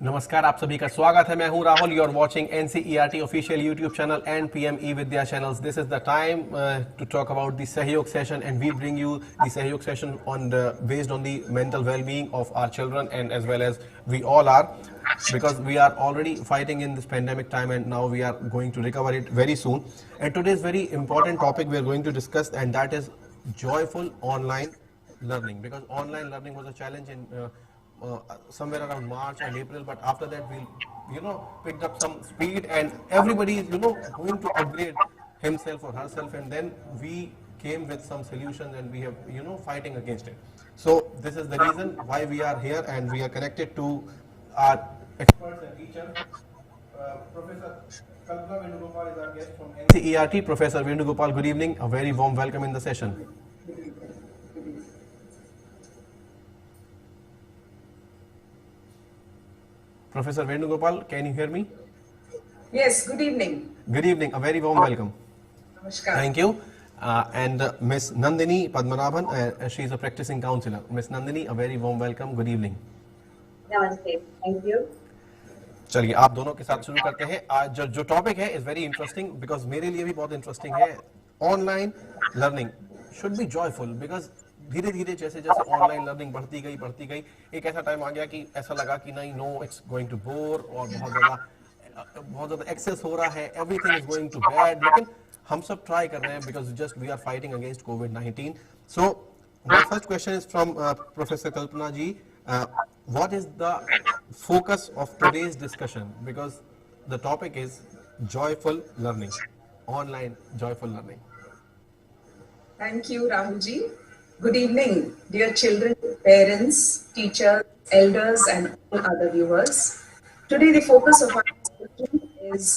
नमस्कार, आप सभी का स्वागत है। मैं हूं Rahul. You are watching NCERT official YouTube channel and PM E-Vidya channels. This is the time to talk about the SAHYOG session, and we bring you the SAHYOG session based on the mental well-being of our children, and as well as we all are, because we are already fighting in this pandemic time, and now we are going to recover it very soon. And today's very important topic we are going to discuss, and that is joyful online learning, because online learning was a challenge in somewhere around March and April, but after that we picked up some speed, and everybody is going to upgrade himself or herself, and then we came with some solutions, and we have fighting against it. So this is the reason why we are here, and we are connected to our experts and teacher. Professor Kalpana Venugopal is our guest from NCERT. Professor Venugopal, good evening. A very warm welcome in the session. Professor Venugopal, can you hear me? Yes, good evening. Good evening, a very warm welcome. Namaskar. Thank you. And Miss Nandini Padmanabhan, she is a practicing counselor. Miss Nandini, a very warm welcome. Good evening. Namaste. Thank you. चलिए आप दोनों के साथ शुरू करते हैं। आज जो टॉपिक है इज वेरी इंटरेस्टिंग, बिकॉज मेरे लिए भी बहुत इंटरेस्टिंग है। Online learning should be joyful, because धीरे धीरे जैसे जैसे ऑनलाइन लर्निंग बढ़ती गई, एक ऐसा टाइम आ गया कि ऐसा लगा कि नहीं, no it's going to bore, और बहुत ज्यादा एक्सेस हो रहा है, everything is going to bad. लेकिन हम सब ट्राई कर रहे हैं, because just we are fighting against कोविड-19। So my first question is from professor Kalpana ji. What is the focus of today's discussion? Because the topic is joyful learning, online joyful learning. Thank you, Rahulji. Good evening, dear children, parents, teachers, elders, and all other viewers. Today, the focus of our discussion is,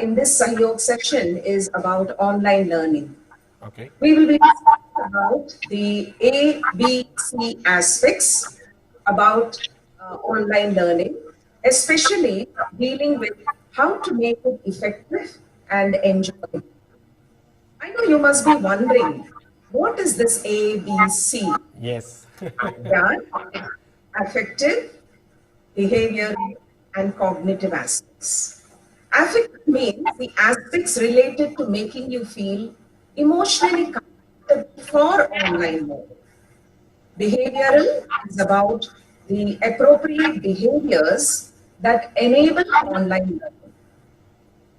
in this SAHYOG session, is about online learning. Okay. We will be discussing about the A, B, C aspects about online learning, especially dealing with how to make it effective and enjoyable. I know you must be wondering, what is this A, B, C? Yes. Yeah, affective, behavioral, and cognitive aspects. Affective means the aspects related to making you feel emotionally comfortable for online learning. Behavioral is about the appropriate behaviors that enable online learning.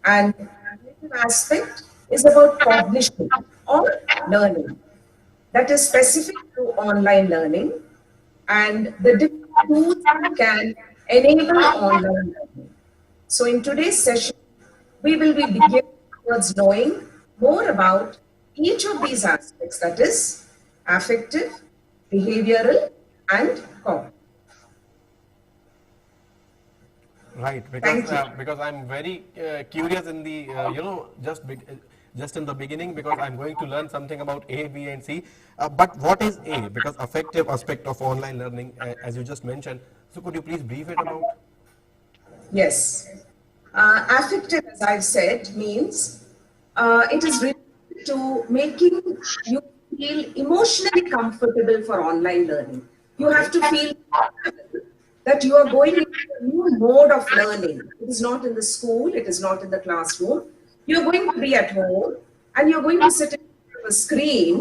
And cognitive aspect is about cognition or learning that is specific to online learning, and the different tools that can enable online learning. So in today's session, we will be beginning towards knowing more about each of these aspects, that is affective, behavioral, and cognitive. Right, because I'm very curious in the just in the beginning, because I'm going to learn something about A, B, and C. But what is A? Because affective aspect of online learning, as you just mentioned. So could you please brief it about? Yes, affective, as I've said, means it is related to making you feel emotionally comfortable for online learning. You have to feel that you are going into a new mode of learning. It is not in the school, it is not in the classroom. You're going to be at home, and you're going to sit in front of a screen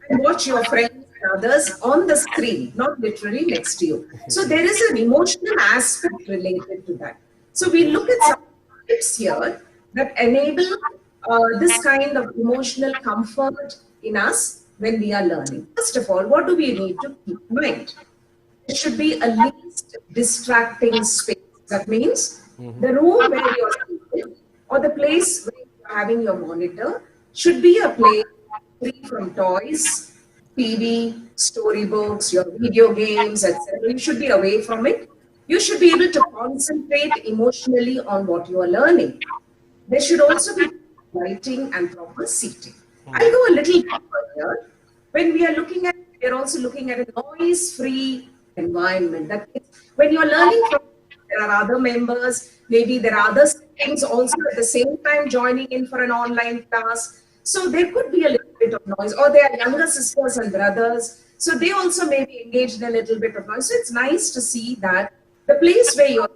and watch your friends and others on the screen, not literally next to you. So there is an emotional aspect related to that. So we look at some tips here that enable this kind of emotional comfort in us when we are learning. First of all, what do we need to keep in mind? There should be a least distracting space. That means the room where you are sitting, or the place where you are having your monitor, should be a place free from toys, TV, storybooks, your video games, etc. You should be away from it. You should be able to concentrate emotionally on what you are learning. There should also be lighting and proper seating. I'll go a little deeper here. When we are looking at, we are also looking at a noise-free environment. That means when you are learning from, there are other members, maybe there are other siblings also at the same time joining in for an online class. So there could be a little bit of noise, or there are younger sisters and brothers. So they also may be engaged in a little bit of noise. So it's nice to see that The place where you're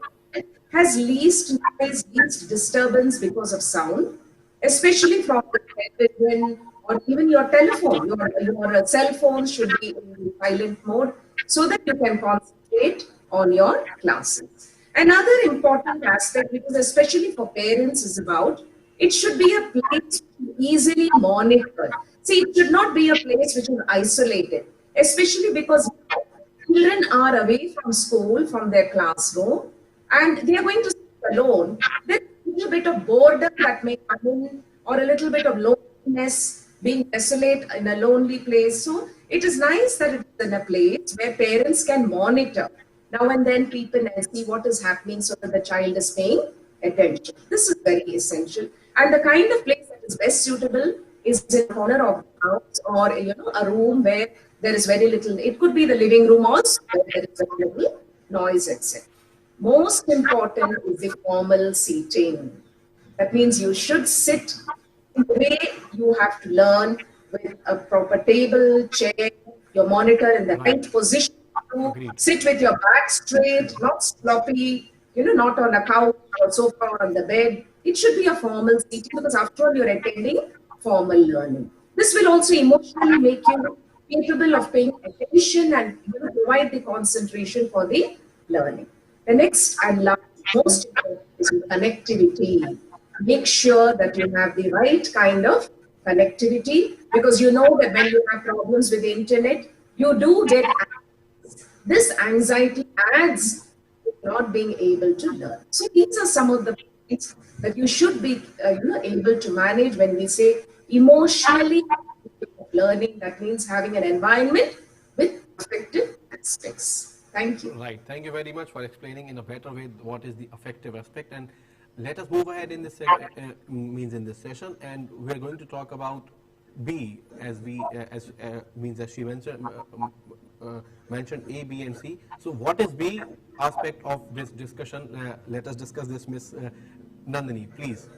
has least noise, least disturbance because of sound, especially from the television or even your telephone. Your cell phone should be in silent mode so that you can concentrate on your classes. Another important aspect, because especially for parents, is about it should be a place easily monitored. See, it should not be a place which is isolated, especially because children are away from school, from their classroom, and they are going to sit alone. There's a little bit of boredom that may come in, or a little bit of loneliness, being desolate in a lonely place. So it is nice that it is in a place where parents can monitor now and then, peep in and see what is happening so that the child is paying attention. This is very essential. And the kind of place that is best suitable is in a corner of the house, or a room where there is very little. It could be the living room also, where there is very little noise, etc. Most important is the formal seating. That means you should sit in the way you have to learn, with a proper table, chair, your monitor in the right position. Agreed. Sit with your back straight, not sloppy, not on a couch or sofa or on the bed. It should be a formal seating, because after all, you're attending formal learning. This will also emotionally make you capable of paying attention and provide the concentration for the learning. The next and last, most important, is connectivity. Make sure that you have the right kind of connectivity, because you know that when you have problems with the internet, you do get this anxiety adds to not being able to learn. So these are some of the things that you should be able to manage when we say emotionally learning. That means having an environment with affective aspects. Thank you. Right. Thank you very much for explaining in a better way what is the affective aspect. And let us move ahead in this in this session, and we're going to talk about B, as she mentioned A, B, and C. So what is B aspect of this discussion? Let us discuss this, Miss Nandini, please.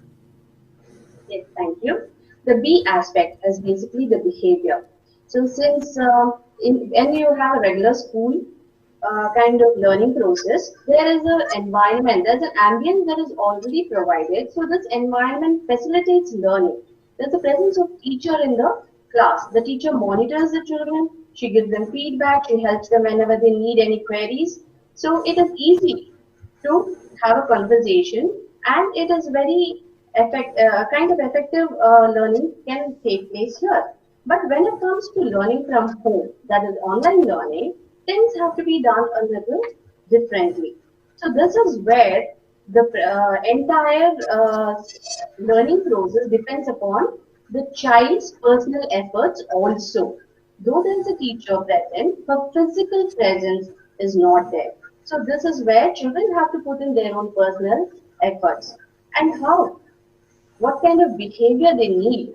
Yes, thank you. The B aspect is basically the behavior. So since when you have a regular school kind of learning process, there is an environment, there's an ambience that is already provided. So this environment facilitates learning. There's the presence of teacher in the class. The teacher monitors the children. She gives them feedback. She helps them whenever they need any queries. So it is easy to have a conversation, and it is very kind of effective learning can take place here. But when it comes to learning from home, that is online learning, things have to be done a little differently. So this is where the entire learning process depends upon the child's personal efforts also. Though there is a teacher present, her physical presence is not there. So this is where children have to put in their own personal efforts. And how? What kind of behavior they need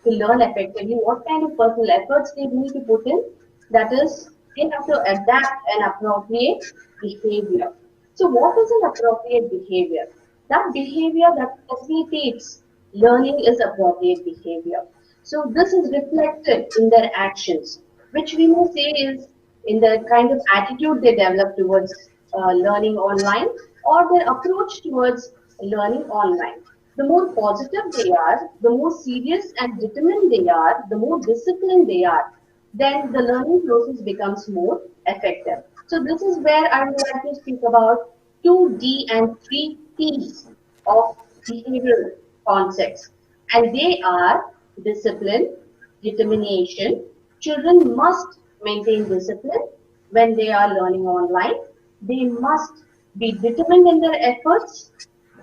to learn effectively, what kind of personal efforts they need to put in, that is, they have to adapt an appropriate behavior. So what is an appropriate behavior? That behavior that facilitates learning is appropriate behavior. So this is reflected in their actions, which we may say is in the kind of attitude they develop towards learning online, or their approach towards learning online. The more positive they are, the more serious and determined they are, the more disciplined they are, then the learning process becomes more effective. So this is where I would like to speak about 2D and 3Ts of behavioral concepts. And they are discipline, determination. Children must maintain discipline when they are learning online. They must be determined in their efforts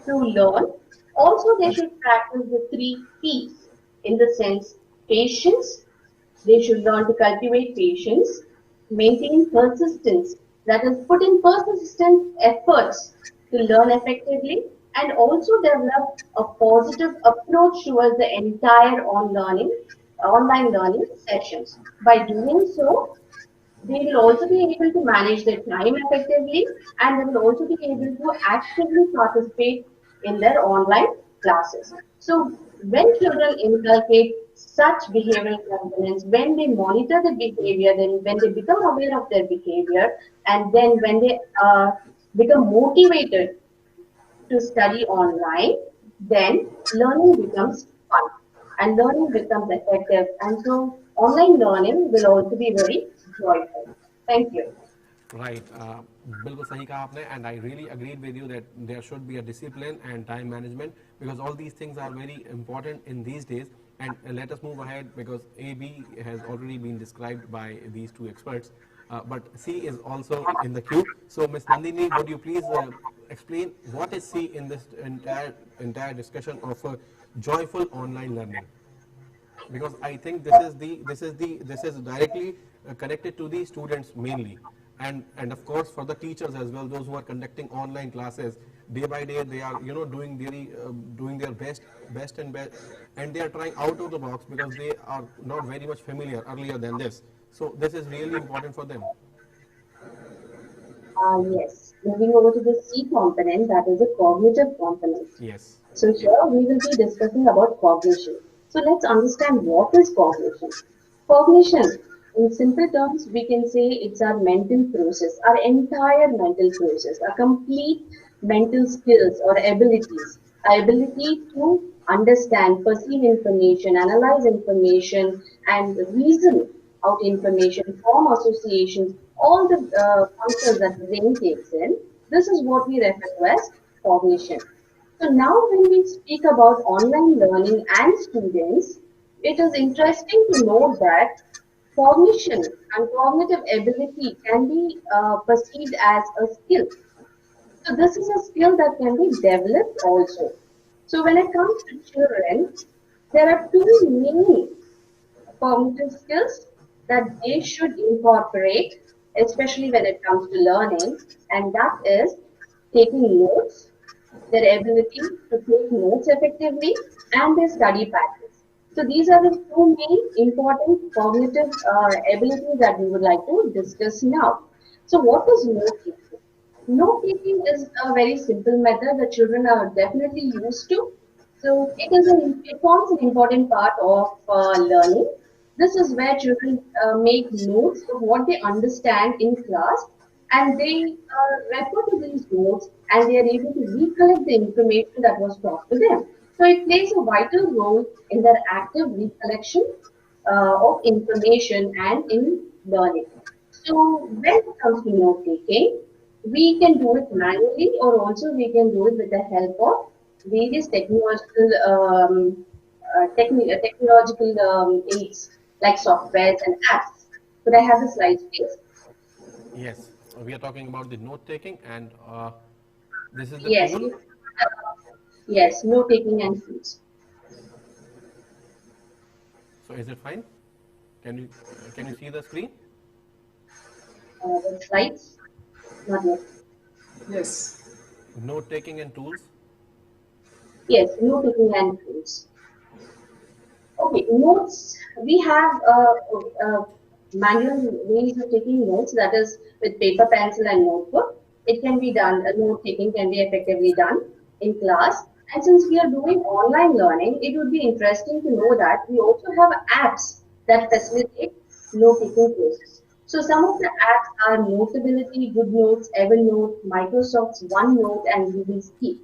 to learn. Also, they should practice the 3Ps in the sense patience. They should learn to cultivate patience, maintain persistence, that is, put in persistent efforts to learn effectively, and also develop a positive approach towards the entire online learning sessions. By doing so, they will also be able to manage their time effectively, and they will also be able to actively participate in their online classes. So when children inculcate such behavioral components, when they monitor the behavior, then when they become aware of their behavior, and then when they become motivated to study online, then learning becomes fun and learning becomes effective. And so online learning will also be very joyful. Thank you. Right. बिल्कुल सही कहा आपने, and I really agreed with you that there should be a discipline and time management, because all these things are very important in these days. And let us move ahead, because AB has already been described by these two experts, but C is also in the queue. So Ms. Nandini, would you please explain what is C in this entire discussion of joyful online learning? Because I think this is directly connected to the students mainly, and of course for the teachers as well, those who are conducting online classes day by day. They are doing their best and they are trying out of the box, because they are not very much familiar earlier than this. So this is really important for them. Yes, moving over to the C component, that is a cognitive component. Yes. So here we will be discussing about cognition. So let's understand what is cognition. Cognition, in simple terms, we can say it's our mental process, our entire mental process, our complete mental skills or abilities, our ability to understand, perceive information, analyze information, and reason out information, form associations, all the functions that the brain takes in. This is what we refer to as cognition. So now when we speak about online learning and students, it is interesting to know that cognition and cognitive ability can be perceived as a skill. So this is a skill that can be developed also. So when it comes to children, there are two main cognitive skills that they should incorporate, especially when it comes to learning, and that is taking notes, their ability to take notes effectively, and their study patterns. So these are the two main important cognitive abilities that we would like to discuss now. So what is note taking? Note taking is a very simple method that children are definitely used to. So it forms an important part of learning. This is where children make notes of what they understand in class, and they refer to these notes, and they are able to recollect the information that was taught to them. So it plays a vital role in their active recollection of information and in learning. So when it comes to note taking, we can do it manually, or also we can do it with the help of various technological aids like softwares and apps. Could I have the slides, please? Yes. We are talking about the note taking, and this is the Yes. tool. Yes, note taking and tools. So is it fine? Can you see the screen? The slides? Not yet. Yes. Note taking and tools. Yes, note taking and tools. Okay, notes. We have manual ways of taking notes, that is with paper, pencil, and notebook. It can be done, note taking can be effectively done in class. And since we are doing online learning, it would be interesting to know that we also have apps that facilitate note taking process. So some of the apps are Notability, GoodNotes, Evernote, Microsoft's OneNote, and Google Keep.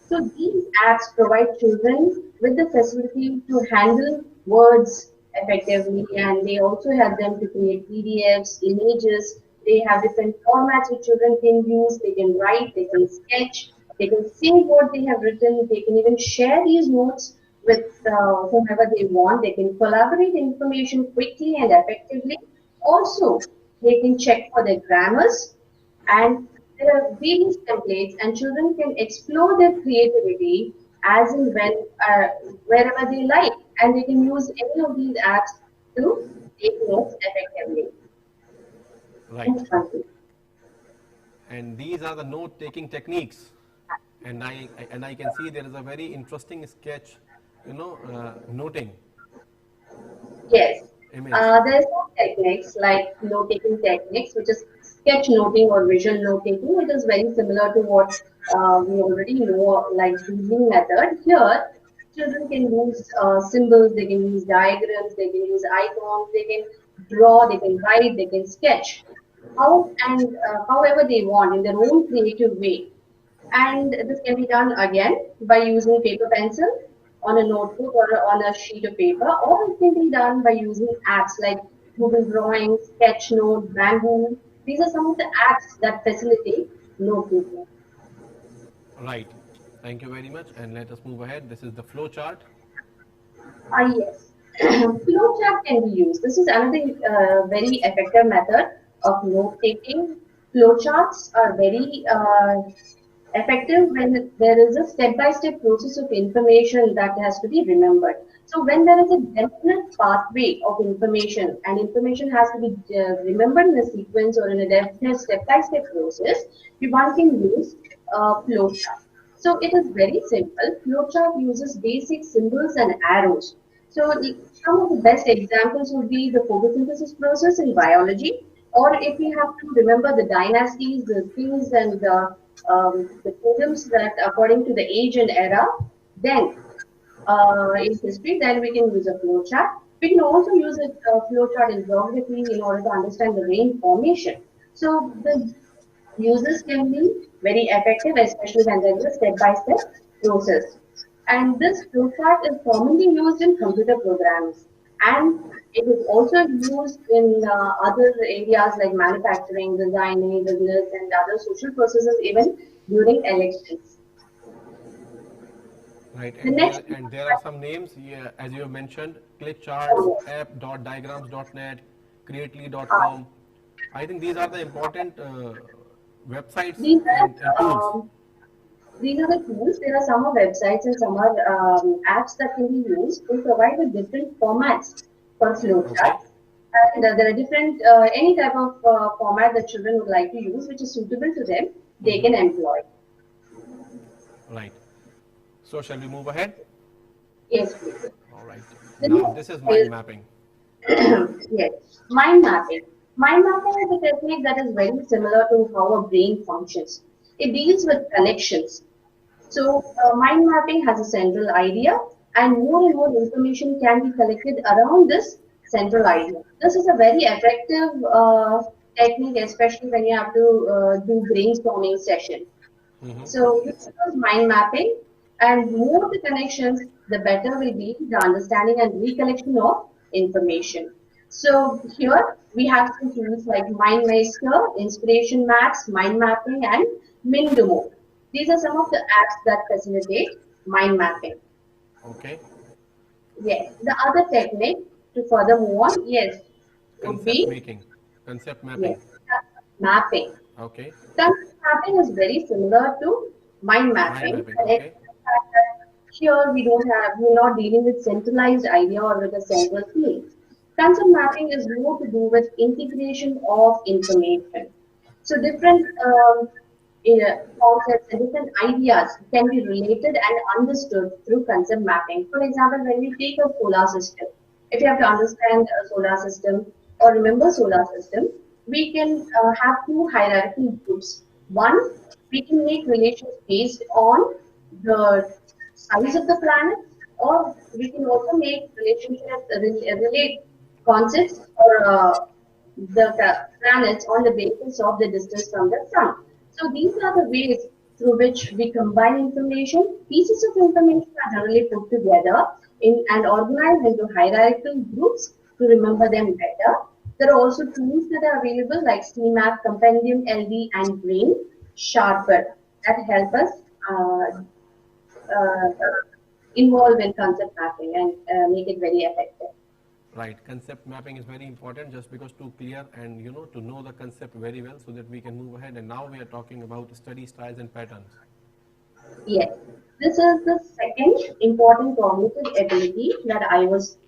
So these apps provide children with the facility to handle words effectively, and they also help them to create PDFs, images. They have different formats which children can use. They can write, they can sketch, they can save what they have written. They can even share these notes with whomever they want. They can collaborate information quickly and effectively. Also, they can check for their grammars, and there are various templates, and children can explore their creativity as and when wherever they like, and they can use any of these apps to take notes effectively. Right. Next one, please. And these are the note taking techniques, and I can see there is a very interesting sketch, noting Yes. image. There's some techniques like note-taking techniques, which is sketch noting or visual note-taking. It is very similar to what we already know, like doodling method. Here, children can use symbols, they can use diagrams, they can use icons, they can draw, they can write, they can sketch. how and however they want in their own creative way. And this can be done again by using paper pencil on a notebook or on a sheet of paper, or it can be done by using apps like Google Drawings, Sketchnote, Bamboo. These are some of the apps that facilitate note taking. Right. Thank you very much. And let us move ahead. This is the flow chart. Yes. Flowchart can be used. This is another very effective method of note taking. Flowcharts are very effective when there is a step-by-step process of information that has to be remembered. So when there is a definite pathway of information and information has to be remembered in a sequence or in a definite step-by-step process, one can use flowchart. So it is very simple. Flowchart uses basic symbols and arrows. So some of the best examples would be the photosynthesis process in biology, or if you have to remember the dynasties, the kings and the kingdoms that according to the age and era, then in history, then we can use a flowchart. We can also use a flowchart in geography in order to understand the rain formation. So the uses can be very effective, especially when there is a step-by-step process. And this flowchart is commonly used in computer programs, and it is also used in other areas like manufacturing, designing, business, and other social processes, even during elections. Right. The next, And there are some names, yeah, as you have mentioned, clickcharts, app.diagrams.net, creately.com. I think these are the important websites these and are tools. these are the tools. There are some are websites and some are apps that can be used. They provide with different formats for flowcharts. And there are different, any type of format that children would like to use, which is suitable to them, they can employ. Right. So shall we move ahead? Yes, please. All right. The Now next this is mind mapping. yes, mind mapping. Mind mapping is a technique that is very similar to how a brain functions. It deals with connections. So, mind mapping has a central idea, and more information can be collected around this central idea. This is a very effective technique, especially when you have to do brainstorming session. So, this is mind mapping, and more the connections, the better will be the understanding and recollection of information. So, here we have some tools like MindMeister, Inspiration Maps, Mind Mapping, and Mindumo. These are some of the apps that facilitate mind mapping. Okay. Yes. The other technique to further move on, yes, would Concept be making. Concept mapping. yes, mapping. Okay. Concept mapping is very similar to mind Mind mapping. mapping. And Okay. here we're not dealing with centralized idea or with a central theme. Concept mapping is more to do with integration of information. So different concepts and different ideas can be related and understood through concept mapping. For example, when we take a solar system, if you have to understand a solar system or remember solar system, we can have two hierarchical groups. One, we can make relations based on the size of the planet, or we can also make relationships relate concepts or planets on the basis of the distance from the sun. So these are the ways through which we combine information. Pieces of information are generally put together and organized into hierarchical groups to remember them better. There are also tools that are available like CMAP, Compendium, LD, and Brain Sharper that help us uh, involve in concept mapping and make it very effective. Right. Concept mapping is very important just because to clear and to know the concept very well so that we can move ahead. And now we are talking about study styles and patterns. Yes, this is the second important cognitive ability that I was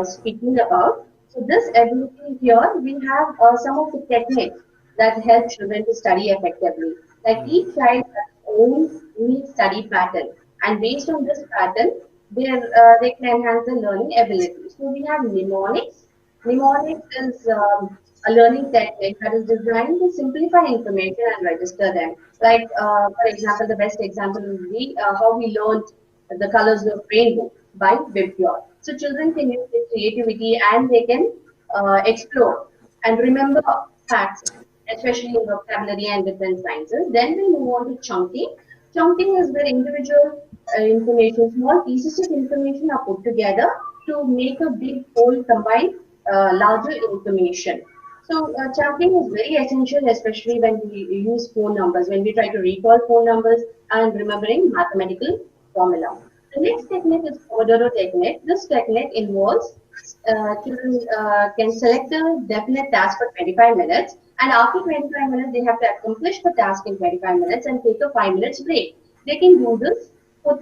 speaking about. So this ability here, we have some of the techniques that help children to study effectively. Like each child has its own unique study pattern, and based on this pattern, they can enhance their learning ability. So we have mnemonics. Mnemonics is a learning technique that is designed to simplify information and register them. Like, for example, the best example would be how we learned the colors of rainbow by Vibgyor. So children can use their creativity and they can explore and remember facts especially in vocabulary and different sciences. Then we move on to chunking. Chunking is where individual information, small pieces of information are put together to make a big whole combined larger information. So chunking is very essential, especially when we use phone numbers, when we try to recall phone numbers and remembering mathematical formula. The next technique is Pomodoro technique. This technique involves children can select a definite task for 25 minutes, and after 25 minutes, they have to accomplish the task in 25 minutes and take a 5 minutes break. They can do this for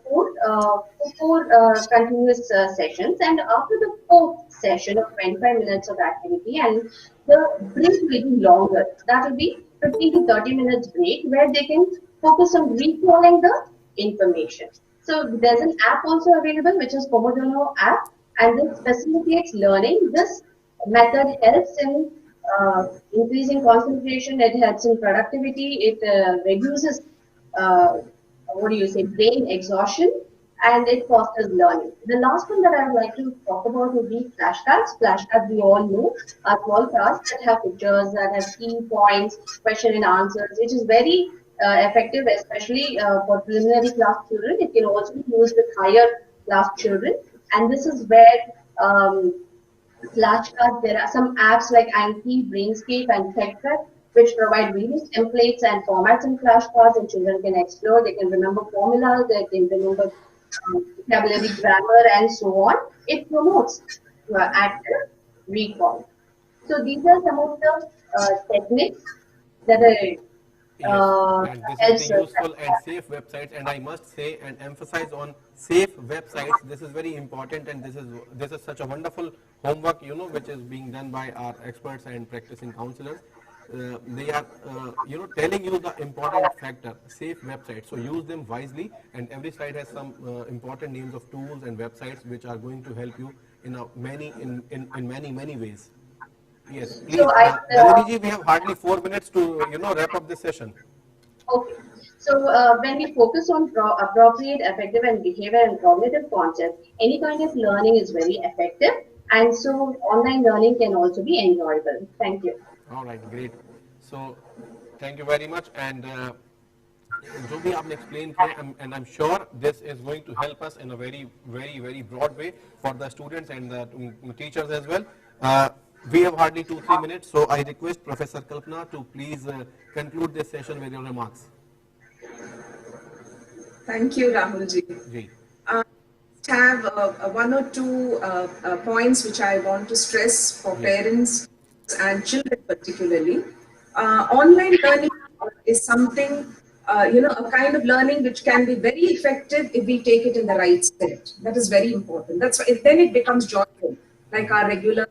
four continuous sessions, and after the fourth session of 25 minutes of activity, and the break will be longer. That will be 15 to 30 minutes break where they can focus on recalling the information. So there's an app also available, which is Pomodoro app, and this facilitates learning. This method helps in increasing concentration. It helps in productivity. It reduces brain exhaustion, and it fosters learning. The last one that I would like to talk about would be flashcards. Flashcards, we all know, are small cards that have pictures, that have key points, question and answers, which is very effective, especially for preliminary class children. It can also be used with higher class children, and this is where flashcards, there are some apps like Anki, Brainscape, and TechTrack, which provide various templates and formats in flashcards, and children can explore. They can remember formulas, they can remember vocabulary, grammar, and so on. It promotes active recall. So these are some of the techniques that are Yes, and this is helps the useful and safe websites, and I must say and emphasize on safe websites. This is very important, and this is such a wonderful homework, which is being done by our experts and practicing counselors. They are, telling you the important factor, safe websites. So use them wisely, and every site has some important names of tools and websites which are going to help you in many ways. Yes, please, So Nalini ji, we have hardly 4 minutes to wrap up this session. Okay. So when we focus on appropriate, effective, and behavior and cognitive concepts, any kind of learning is very effective, and so online learning can also be enjoyable. Thank you. All right, great. So thank you very much, and जो भी आपने explain किया, and I'm sure this is going to help us in a very broad way for the students and the teachers as well. We have hardly 2-3 minutes, so I request Professor Kalpana to please conclude this session with your remarks. Thank you, Rahulji. Ji. Have one or two points which I want to stress for parents and children particularly. Online learning is something, a kind of learning which can be very effective if we take it in the right spirit. That is very important. That's why then it becomes joyful, like our regular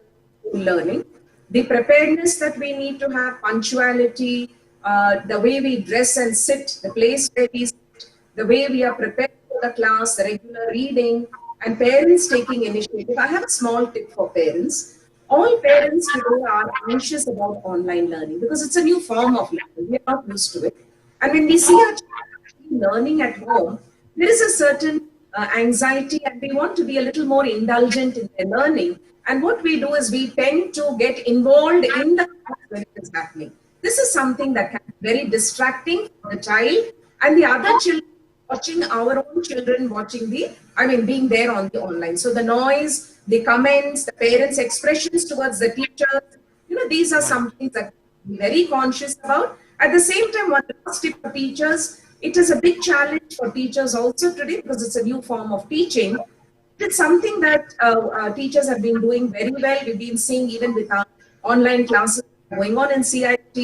learning. The preparedness that we need to have, punctuality, the way we dress and sit, the place where we sit, the way we are prepared for the class, the regular reading, and parents taking initiative. I have a small tip for parents. All parents today are anxious about online learning because it's a new form of learning. We are not used to it. And when we see our children learning at home, there is a certain anxiety, and we want to be a little more indulgent in their learning. And what we do is we tend to get involved in the class when it is happening. This is something that can be very distracting for the child and the other children watching, our own children watching being there on the online. So the noise, the comments, the parents' expressions towards the teachers, these are some things that we're very conscious about. At the same time, one last tip for teachers, it is a big challenge for teachers also today because it's a new form of teaching. It's something that teachers have been doing very well. We've been seeing even with our online classes going on in CIT,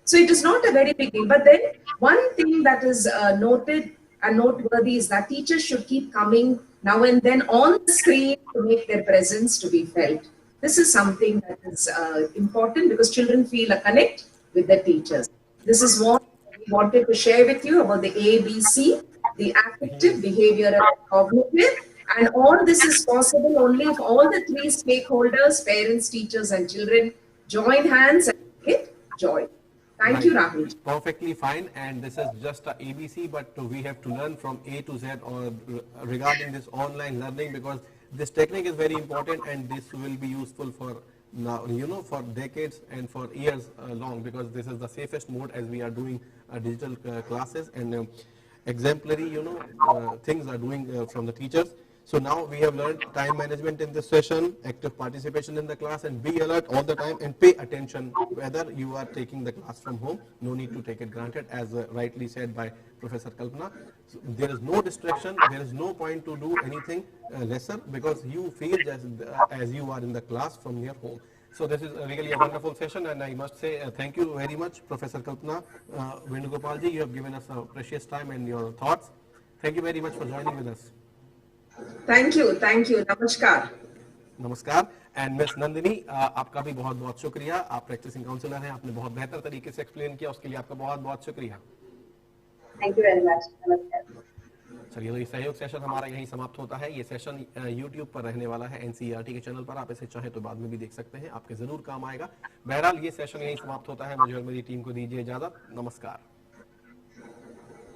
So it is not a very big deal. But then one thing that is noted and noteworthy is that teachers should keep coming now and then on the screen to make their presence to be felt. This is something that is important because children feel a connect with the teachers. This is what we wanted to share with you about the ABC, the affective, behavioral, and cognitive. And all this is possible only if all the three stakeholders, parents, teachers, and children, join hands and make it joy. Thank you, Rahul. Perfectly fine, and this is just a ABC, but we have to learn from A to Z regarding this online learning because this technique is very important and this will be useful for now, for decades and for years long, because this is the safest mode as we are doing digital classes, and exemplary, things are doing from the teachers. So now we have learned time management in this session, active participation in the class, and be alert all the time and pay attention whether you are taking the class from home. No need to take it granted, as rightly said by Professor Kalpana. So there is no distraction, there is no point to do anything lesser, because you feel as you are in the class from your home. So this is really a wonderful session, and I must say thank you very much, Professor Kalpana Venugopalji. You have given us a precious time and your thoughts. Thank you very much for joining with us. Thank you. Namaskar. नमस्कार. And miss Nandini, आपका भी बहुत बहुत शुक्रिया. आप practising counsellor हैं, आपने बहुत बेहतर तरीके से एक्सप्लेन किया, उसके लिए आपका बहुत बहुत शुक्रिया. Thank you very much. नमस्कार. चलिए, तो ये सहयोग सेशन हमारा यहीं समाप्त होता है. ये सेशन यूट्यूब पर रहने वाला है, एनसीईआरटी के चैनल पर. आप इसे चाहे तो बाद में भी देख सकते हैं, आपके जरूर काम आएगा. बहरहाल ये सेशन यहीं समाप्त होता है. मुझे और मेरी टीम को दीजिए इजाजत. नमस्कार.